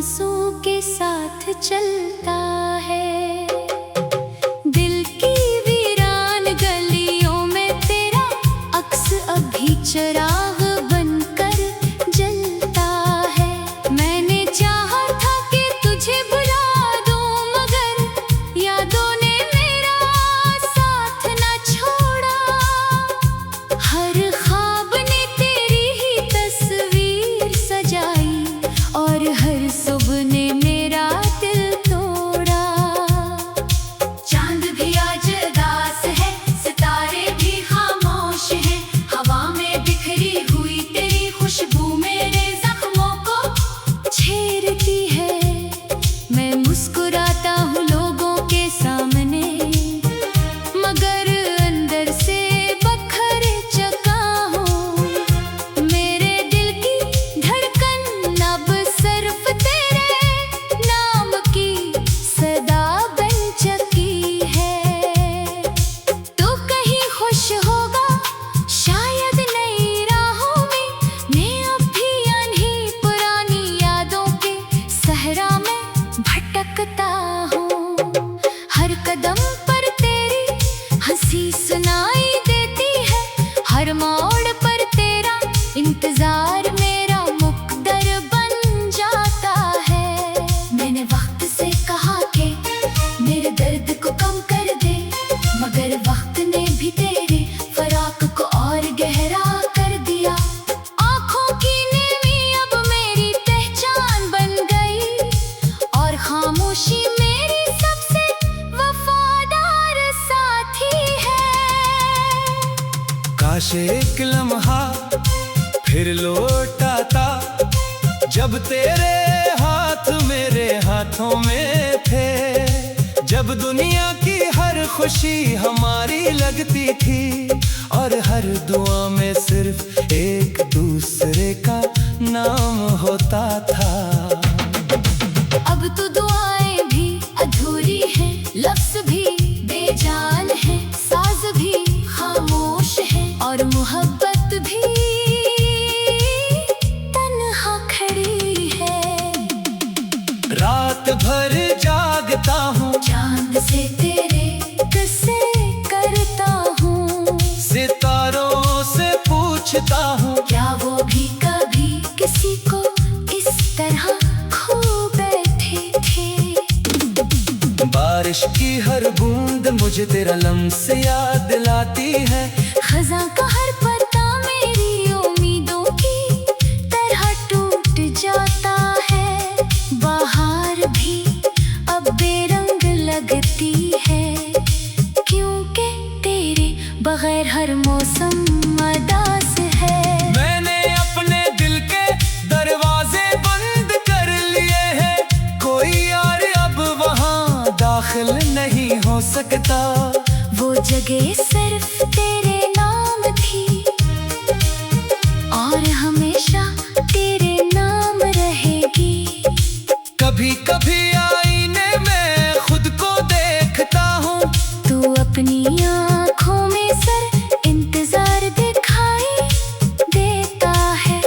सांसों के साथ चलता है। दिल की वीरान गलियों में तेरा अक्स अभी चिराग बनकर जलता है। मैंने चाहा था कि तुझे भुला दूं, मगर यादों ने मेरा साथ ना छोड़ा। हर ख्वाब ने तेरी ही तस्वीर सजाई और हर सुबह ने मेरा दिल तोड़ा। चांद भी आज उदास है, सितारे भी खामोश हैं। हवा में बिखरी हुई तेरी खुशबू मेरे जख्मों को छेड़ती है। मैं मुस्कुराता हूँ लोगों के सामने, मगर अंदर से बखर चुका हूँ। मेरे दिल की धड़कन अब सिर्फ तेरे नाम की सदा बन चुकी है। तू कहीं खुश होगा शायद नई राहों में, मैं अब भी अनही पुरानी यादों के सहरा में भटकता हूँ। हर कदम पर तेरी हंसी सुनाई देती है, हर मोड़ पर तेरा इंतजार मेरा मुकद्दर बन जाता है। मैंने वक्त से कहा कि मेरे दर्द को कम कर दे, मगर वक्त ने भी तेरे फराक को और गहरा कर दिया। आँखों की नेमी अब मेरी पहचान बन गई और खामोशी मेरी सबसे वफादार साथी है। काश एक लम्हा फिर लौट आता, जब तेरे हाथ मेरे हाथों में थे। जब दुनिया की हर खुशी हमारी लगती थी और हर दुआ में सिर्फ एक दूसरे का नाम होता था। अब तो दुआएं भी अधूरी हैं, लफ्ज़ भी बेजान है, साज भी खामोश है और मोहब्बत भी तन्हा खड़ी है। रात भर जागता हूँ, चांद से तेरे किस्से करता हूँ। सितारों से पूछता हूँ, क्या वो भी कभी किसी को इस तरह खो बैठे थे। बारिश की हर बूंद मुझे तेरा लम्स याद दिलाती है। खज़ां का हर पत्ता मेरी उम्मीदों की तरह टूट जाता है। बाहर भी अब बेरंग लगती है, क्योंकि तेरे बगैर हर मौसम उदास है। मैंने अपने दिल के दरवाजे बंद कर लिए हैं, कोई यार अब वहाँ दाखिल नहीं हो सकता। वो जगह सिर्फ तेरे नाम थी और हमेशा तेरे नाम रहेगी। कभी कभी आईने में खुद को देखता हूँ, तू अपनी आँखों में सर इंतजार दिखाई देता है।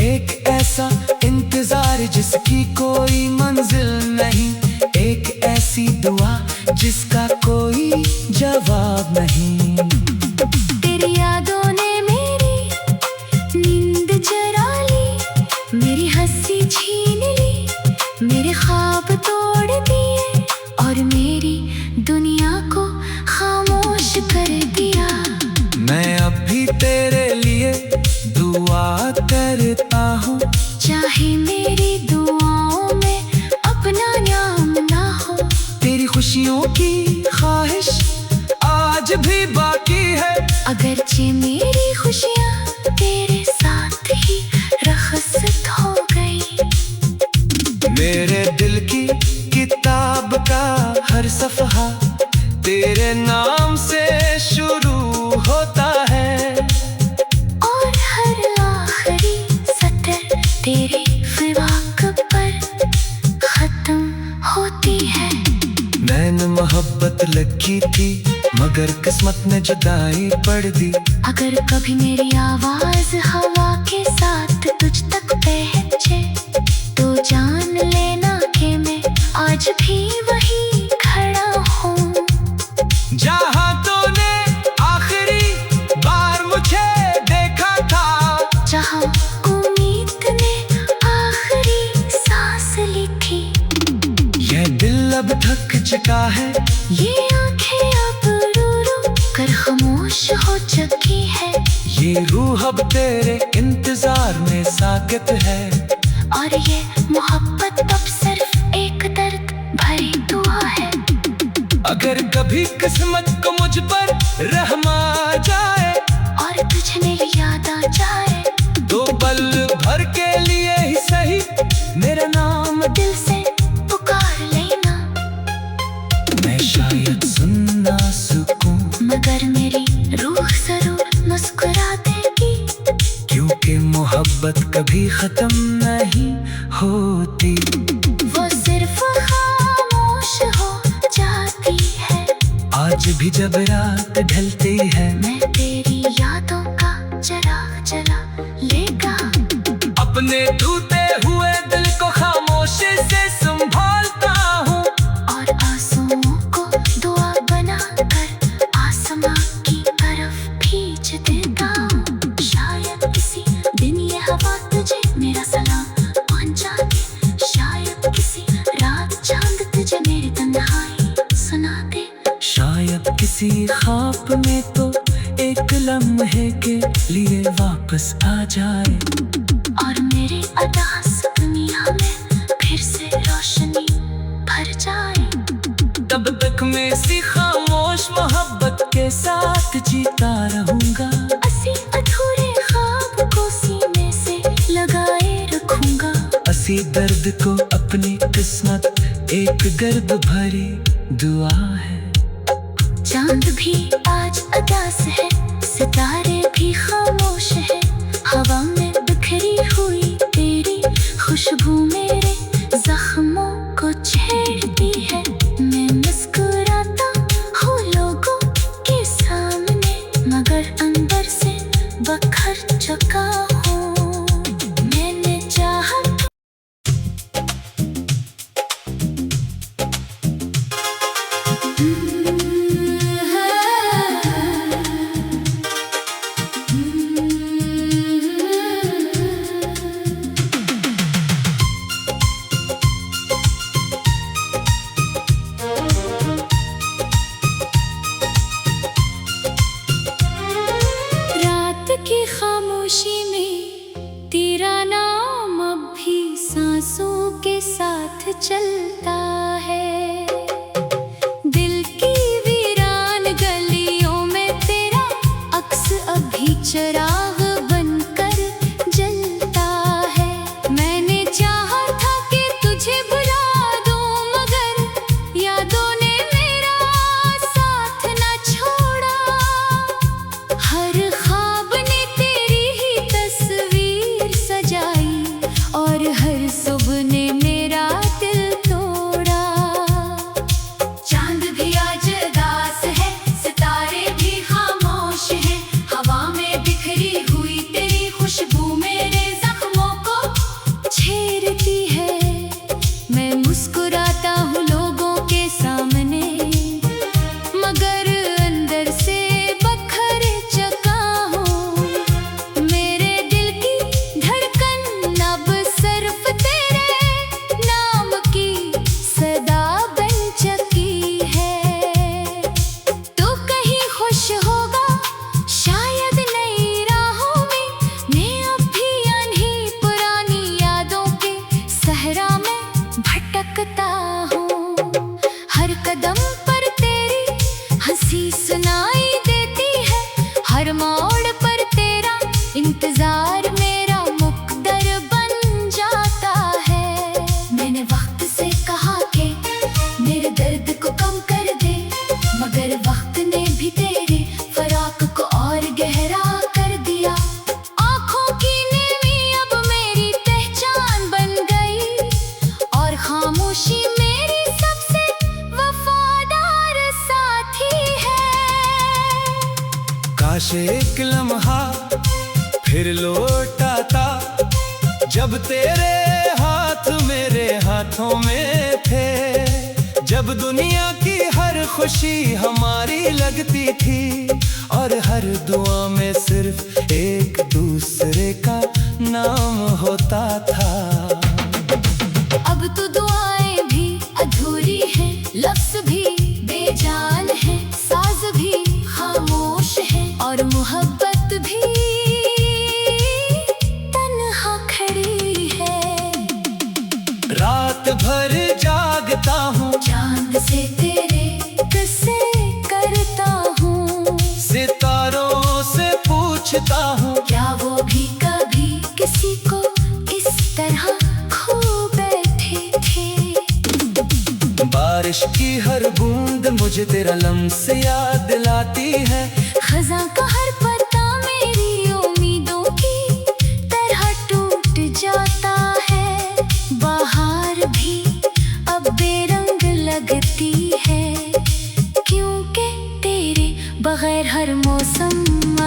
एक ऐसा इंतजार जिसकी कोई मंजिल नहीं, एक ऐसी दुआ जिसका कोई जवाब नहीं। तेरी यादों ने मेरी नींद चुरा ली, मेरी हंसी छीन ली, मेरे ख्वाब तोड़ दिए और मेरी दुनिया को खामोश कर दिया। मैं अब भी तेरे लिए दुआ करता हूँ, चाहे मेरी दुआओं में अपना नाम ना हो। तेरी खुशियों की ख्वाहिश आज भी बाकी है। अगरचे मेरी खुशियाँ तेरे साथ ही रखसत हो गई। मेरे दिल की किताब का हर सफ़हा तेरे नाम से शुरू होता है और हर आखिरी सतर तेरी फिराक पर खत्म होती है। मैंने मोहब्बत लगी थी, मगर किस्मत ने जुदाई पड़ दी। अगर कभी मेरी आवाज हवा के साथ तुझ तक पहुंचे तो आज भी वही खड़ा हूँ, जहाँ तूने आखिरी बार मुझे देखा था, जहाँ उम्मीद ने आखिरी सांस ली थी। यह दिल अब थक चुका है, ये आंखें अब रो रो कर खामोश हो चुकी है, ये रूह अब तेरे इंतजार में साकित है, और ये मोहब्बत अब सिर्फ एक दर्द भरी दुआ है। अगर कभी किस्मत को मुझ पर रहम आ जाए, और तुझे मेरी याद आ जाए, तो पल भर के लिए ही सही मेरा नाम दिल से पुकार लेना। मैं शायद सुन ना सकूं, मगर मेरी रूह जरूर मुस्कुरा देगी, क्योंकि मोहब्बत कभी खत्म नहीं होती। वो सिर्फ खामोश हो जाती है। आज भी जब रात ढलती है, मैं तेरी यादों का चिराग जला लेगा, अपने टूटे हुए दिल को खामोशी से संभालता हूँ, और आंसुओं को दुआ बनाकर आसमां की तरफ खींच देता हूँ। शायद किसी दिन ये हवा तुझे मेरा सलाम पहुंचा दे, शायद किसी रात चांद तुझे मेरी तन्हाई सुना दे, शायद किसी ख्वाब में तो एक लम्हे के लिए वापस आ जाए, और मेरी अदास दुनिया में फिर से रोशनी भर जाए। तब तक मैं इसी खामोश मोहब्बत के साथ जीता रहूंगा, असी अधूरे ख्वाब को सीने से लगाए रखूंगा, असी दर्द को अपनी किस्मत एक गर्द भरी दुआ है। चांद भी आज उदास है, सितारे भी खामोश है, हवा में बिखरी हुई तेरी खुशबू मेरे जख्मों को छेड़ती है। मैं मुस्कुराता हूँ लोगों के सामने, मगर अंदर से बखर चुका हूँ। मैंने चाहा की खामोशी में तेरा नाम अब भी सांसों के साथ चलता है। दिल की वीरान गलियों में तेरा अक्स अब भी चिराग बनकर जलता है। मैंने चाहा था कि तुझे बुला दूं, मगर यादों ने मेरा साथ न छोड़ा। हर और हर सुबह ने मेरा दिल तोड़ा। चांद भी आज उदास है, सितारे भी खामोश हैं, हवा में बिखरी हुई तेरी खुशबू मेरे जख्मों को छेड़ती है। मैं मुस्कुराता हूँ लोगों के सामने, मगर अंदर से बखर चुका हूँ। मेरे दिल की धड़कन अब सिर्फ तेरे नाम की सदा बन चुकी है। तू कहीं खुश होगा शायद नई राहों में, मैं अब भी अनही पुरानी यादों के सहरा में भटकता हूँ। हर कदम पर तेरी हंसी सुनाई देती है, हर मोड़ पर तेरा इंतजार मेरा मुकद्दर बन जाता है। मैंने वक्त से कहा कि मेरे दर्द को कम कर दे, मगर वक्त ने भी तेरे फराक को और गहरा कर दिया। आँखों की नेमी अब मेरी पहचान बन गई, और खामोशी मेरी सबसे वफादार साथी है। काश एक लम्हा फिर लौट आता, जब तेरे हाथ मेरे हाथों में थे। खुशी हमारी लगती थी, और हर दुआ में सिर्फ एक दूसरे का नाम होता था। अब तो दुआएं भी अधूरी हैं, लफ्ज़ भी बेजान है, साज भी खामोश है, और मोहब्बत भी तन्हा खड़ी है। रात भर जागता हूँ, चांद से तेरे किस्से करता हूँ, सितारों से पूछता हूँ, क्या वो भी कभी किसी को इस तरह खो बैठे थे। बारिश की हर बूंद मुझे तेरा लम्स याद दिलाती है, खज़ां का हर पत्ता मेरी उम्मीदों की तरह टूट जाता है। बाहर भी अब बेरंग लगती है, क्योंकि तेरे बगैर हर मौसम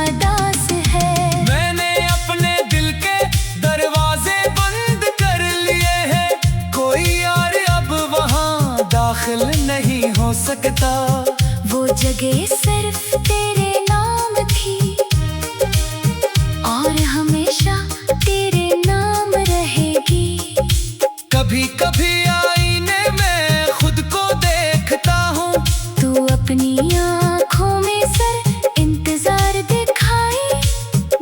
उदास है। मैंने अपने दिल के दरवाजे बंद कर लिए हैं, कोई यार अब वहाँ दाखिल नहीं हो सकता। वो जगह सिर्फ तेरे नाम थी, और हमेशा तेरे नाम रहेगी। कभी कभी आईने में खुद को देखता हूँ, तू अपनी आँखों में सर इंतजार दिखाई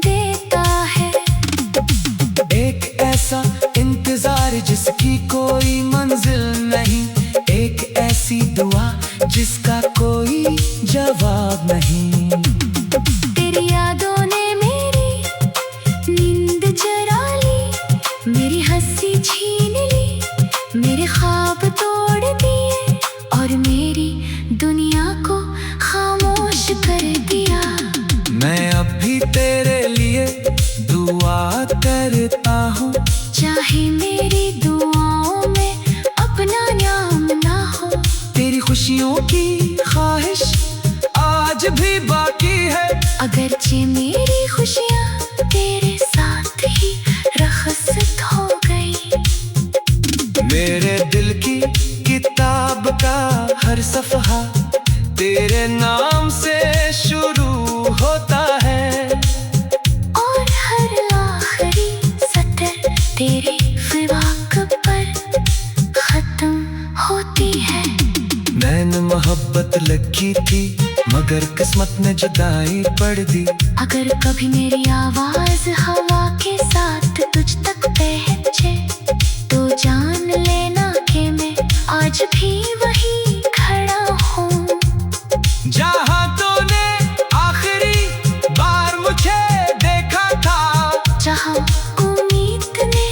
देता है। एक ऐसा इंतजार जिसकी कोई मंजिल नहीं, एक ऐसी दुआ जिसका कोई जवाब नहीं। तेरी यादों ने मेरी नींद चुरा ली, मेरी हंसी छीन ली, मेरे ख्वाब तोड़ दिए, और मेरी दुनिया को खामोश कर दिया। मैं अब भी तेरे लिए दुआ करता हूँ, चाहे मेरी दुआओं में अपना नाम ना हो। तेरी खुशियों की ख्वाहिश आज भी बाकी है, अगरचे मेरी खुशियाँ तेरे साथ ही रखसत हो गई। मेरे दिल की किताब का हर सफ़हा तेरे नाम से शुरू होता है, और हर आखिरी सतर तेरे फ़िवाक़ पर ख़त्म होती है। नैन मोहब्बत लगी थी, मगर किस्मत ने जुदाई पड़ दी। अगर कभी मेरी आवाज़ हवा के साथ तुझ तक पहुँचे, तो जान लेना कि मैं आज भी वही खड़ा हूँ। जहाँ तूने आखिरी बार मुझे देखा था, जहाँ उम्मीद ने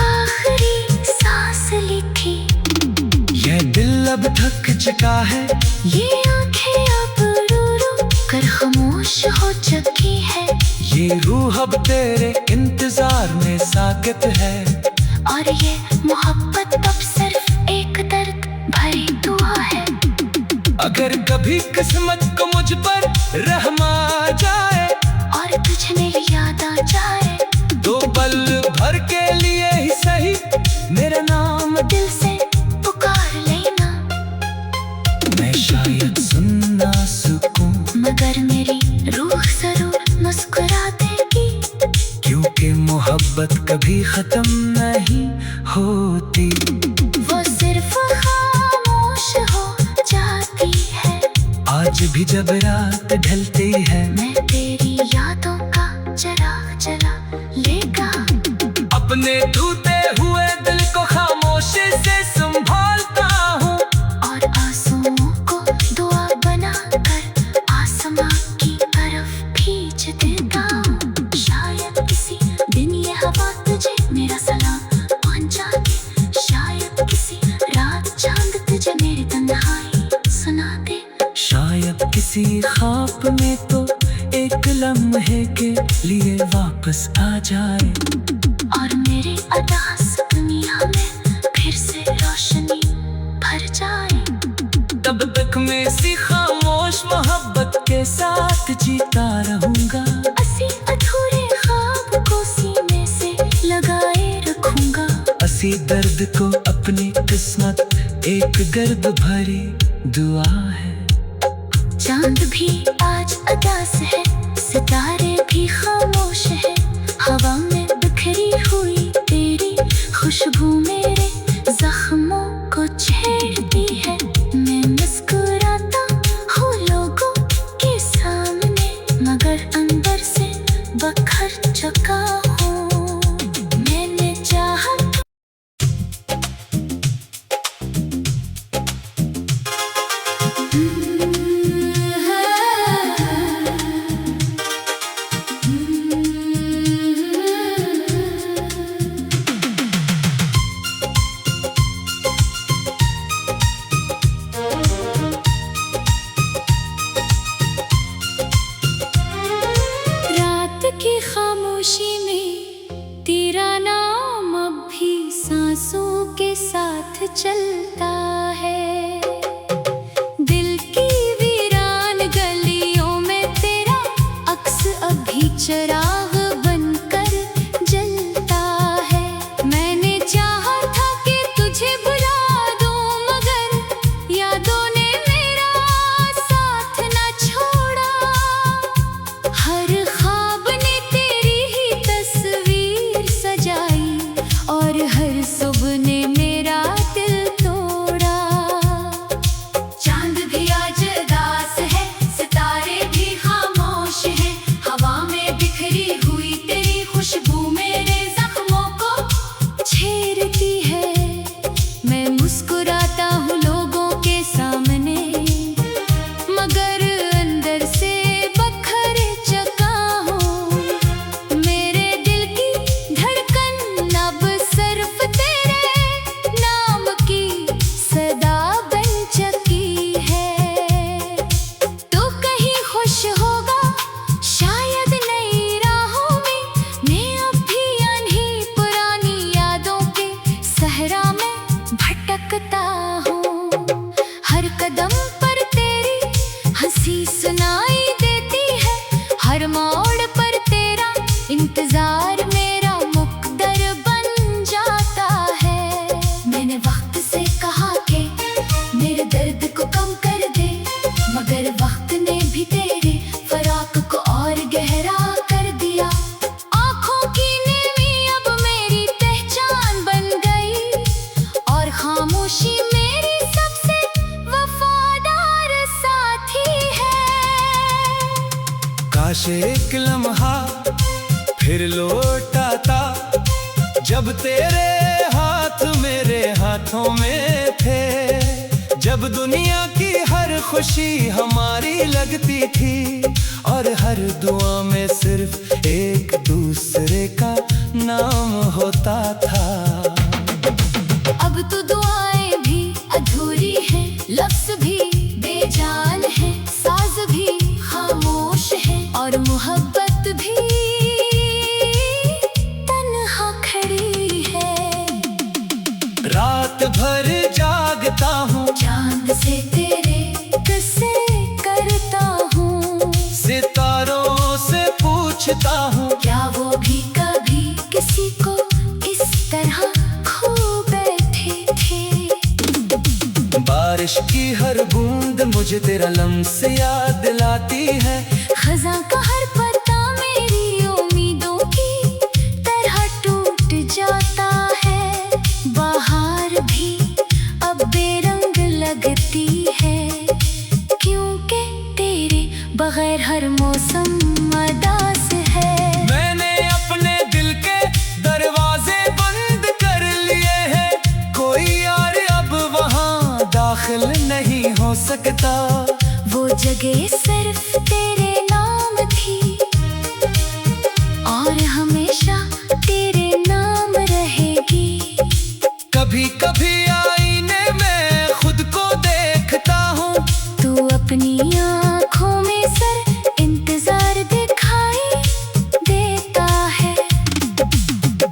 आखिरी सांस ली थी। यह दिल अब थक चुका है, ये आंखें अब रो रो कर खामोश हो चुकी है, ये रूह अब तेरे इंतजार में साकित है, और ये मोहब्बत अब सिर्फ एक दर्द भरी दुआ है। अगर कभी किस्मत को मुझ पर रहम आ जाए, और तुझ मेरी याद आ जाए, तो पल भर के लिए ही सही मेरा नाम दिल से पुकार लेना। मैं शायद सुन ना सकूं, मगर मेरी रूह जरूर मुस्कुरा देगी, क्योंकि मोहब्बत कभी खत्म नहीं होती। वो सिर्फ खामोश हो जाती है। आज भी जब रात ढलती है, मैं तेरी यादों का चिराग जला लेगा, अपने टूटे हुए दिल को खामोशी से संभालता हूँ, और आंसुओं को दुआ बनाकर आसमां की तरफ खींच देता हूँ। शायद किसी दिन ये हवा तुझे मेरा सलाम पहुँचा दे, शायद किसी रात चांद तुझे मेरी तन्हाई सुना दे। शायद किसी ख्वाब में तो एक लम्हे के लिए वापस आ जाए, और मेरे अदास दुनिया में फिर से रोशनी भर जाए। तब तक मैं इसी खामोश मोहब्बत के साथ जीता रहूंगा, असी अधूरे ख्वाब को सीने से लगाए रखूंगा, असी दर्द को अपनी किस्मत एक गर्द भरी दुआ है। चांद भी आज उदास है, सितारे भी खामोश है। हवा में बिखरी हुई तेरी खुशबू मेरे जख्मों को छेड़ती है। मैं मुस्कुराता हूँ लोगों के सामने, मगर अंदर से बखर चुका हूँ। मैंने चाहा की खामोशी में तेरा नाम अब भी सांसों के साथ चलता है। दिल की वीरान गलियों में तेरा अक्स अभी चिराग बनकर जलता है। मैंने चाहा था कि तुझे बुला दूं, मगर यादों ने मेरा साथ न छोड़ा। हर और हर सुबह ने मेरा दिल तोड़ा। चांद भी आज उदास है, सितारे भी खामोश हैं। हवा में बिखरी हुई तेरी खुशबू मेरे जख्मों को छेड़ती है। मैं मुस्कुराता हूँ लोगों के सामने, मगर अंदर से बखर चुका हूँ। मेरे दिल की धड़कन अब सिर्फ तेरे नाम की सदा बन चुकी है। तू कहीं खुश होगा शायद नई राहों में, मैं अब भी अनही पुरानी यादों के सहरा में भटकता हूँ। हर कदम पर तेरी हंसी सुनाई देती है, हर मोड़ पर तेरा इंतजार मेरा मुकद्दर बन जाता है। मैंने वक्त से कहा कि मेरे दर्द को कम कर दे, मगर वक्त ने भी तेरे फराक को और गहरा कर दिया। आँखों की नेमी अब मेरी पहचान बन गई, और खामोशी मेरी सबसे वफादार साथी है। काश एक लम्हा फिर लौट आता, जब तेरे हाथ मेरे हाथों में थे। जब दुनिया की हर खुशी हमारी लगती थी, और हर दुआ में सिर्फ एक दूसरे का नाम होता था। अब तो दुआएं भी अधूरी हैं, लफ्ज़ भी बेजान है, साज भी खामोश है, और मोहब्बत भी तन्हा खड़ी है। रात भर जागता हूँ, चांद से तेरे किस्से करता हूँ। सितारों से पूछता हूँ, क्या वो भी कभी किसी को इस तरह खो बैठे थे। बारिश की हर बूंद मुझे तेरा लम्स याद दिलाती है। खज़ां का हर पत्ता मेरी उम्मीदों की तरह टूट जाता है। बाहर भी अब बेरंग लगती है, क्योंकि तेरे बगैर हर मौसम उदास है। मैंने अपने दिल के दरवाजे बंद कर लिए हैं, कोई यार अब वहाँ दाखिल नहीं हो सकता। वो जगह सिर्फ तेरे नाम थी, और हमेशा तेरे नाम रहेगी। कभी कभी आईने में खुद को देखता हूँ, तू अपनी आँखों में सर इंतजार दिखाई देता है।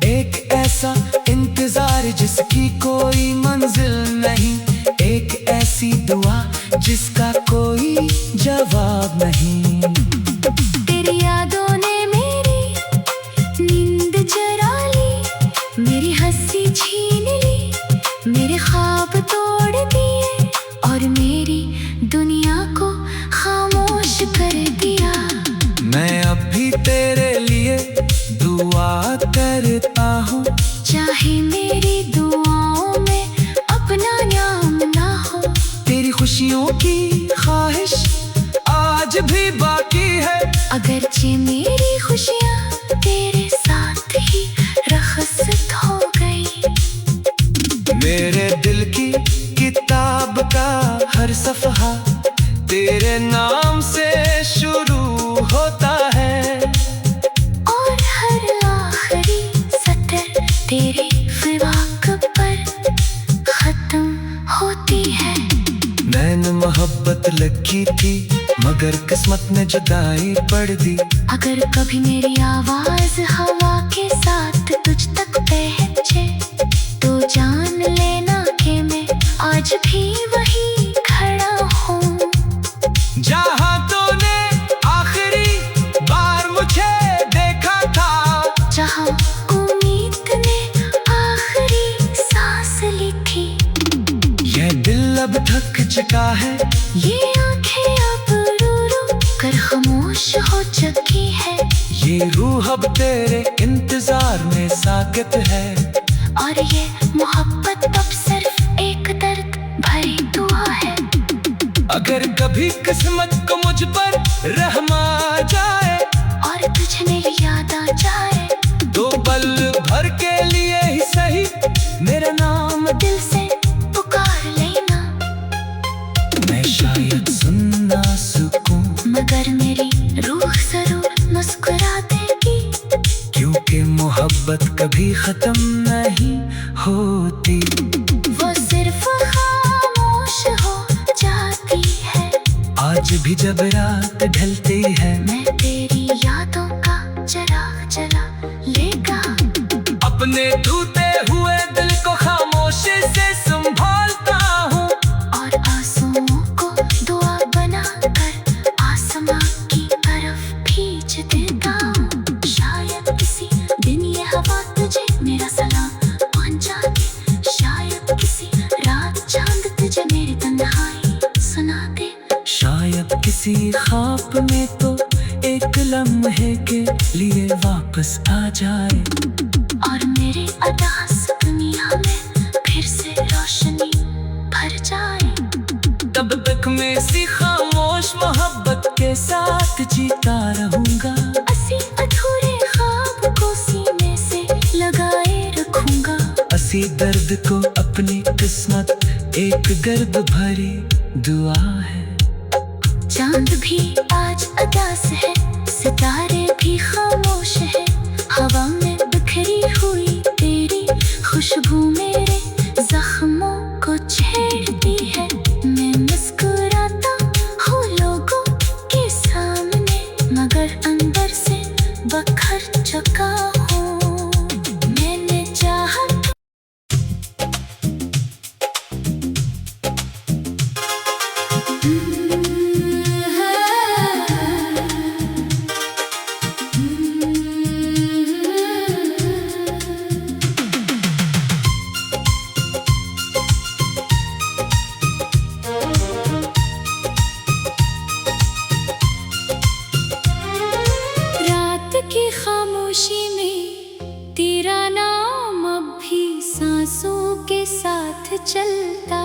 एक ऐसा इंतजार जिसकी कोई मंजिल नहीं, एक ऐसी दुआ जिसका कोई जवाब नहीं। तेरी यादों ने मेरी नींद चुरा ली, मेरी हंसी छीन ली, मेरे ख्वाब तोड़ दिए, और मेरी दुनिया को की ख्वाहिश आज भी बाकी है। अगरचे मेरी खुशियाँ तेरे साथ ही रखसत हो गई। मेरे दिल की किताब का हर सफ़हा तेरे नाम से शुरू होता है, और हर आखिरी सतर तेरे फिराक पर खत्म होती है। मैंने मोहब्बत लगी थी मगर किस्मत ने जुदाई पड़ दी। अगर कभी मेरी आवाज हवा के साथ तुझ तक पहुंचे तो जान लेना कि मैं आज भी वही खड़ा हूँ। जहाँ तूने आखिरी बार मुझे देखा था, जहाँ उम्मीद ने आखिरी सांस ली थी। यह दिल अब थक चुका है, ये आंखें अब रो रो कर खामोश हो चुकी है। ये रूह अब तेरे इंतजार में साकित है। और ये मोहब्बत अब सिर्फ एक दर्द भरी दुआ है। अगर कभी किस्मत को मुझ पर रहम आ जाए और तुझे मेरी याद आ जाए तो पल भर के लिए ही सही मेरा नाम दिल से पुकार लेना। मैं शायद सुन ना सकूं मगर मेरी रूह जरूर मुस्कुरा देगी, क्योंकि मोहब्बत कभी खत्म नहीं होती। वो सिर्फ खामोश हो जाती है। आज भी जब रात ढलती है मैं तेरी यादों का चिराग जला लेगा। अपने टूटे हुए दिल को खामोशी से संभालता हूँ, और आंसुओं को दुआ बनाकर आसमां की तरफ खींच देता हूँ। शायद किसी दिन ये हवा तुझे मेरा सलाम पहुंचा दे। शायद किसी रात चांद तुझे मेरी तन्हाई सुना दे। शायद किसी ख्वाब में तो एक लम्हे के लिए वापस आ जाए, और मेरे अदास दुनिया में फिर से रोशनी भर जाए। तब तक मैं सी खामोश मोहब्बत के साथ जीता रहूंगा। असी अधूरे ख्वाब को सीने से लगाए रखूंगा। असी दर्द को अपनी किस्मत एक गर्द भरी दुआ है। चांद भी आज उदास है, सितारे भी खामोश है। हवा में बिखरी हुई तेरी खुशबू मेरे जख्मों को छेड़ती है। मैं मुस्कुराता हूँ लोगों के सामने, मगर अंदर से बखर चुका हूँ। मैंने चाहा की खामोशी में तेरा नाम अब भी सांसों के साथ चलता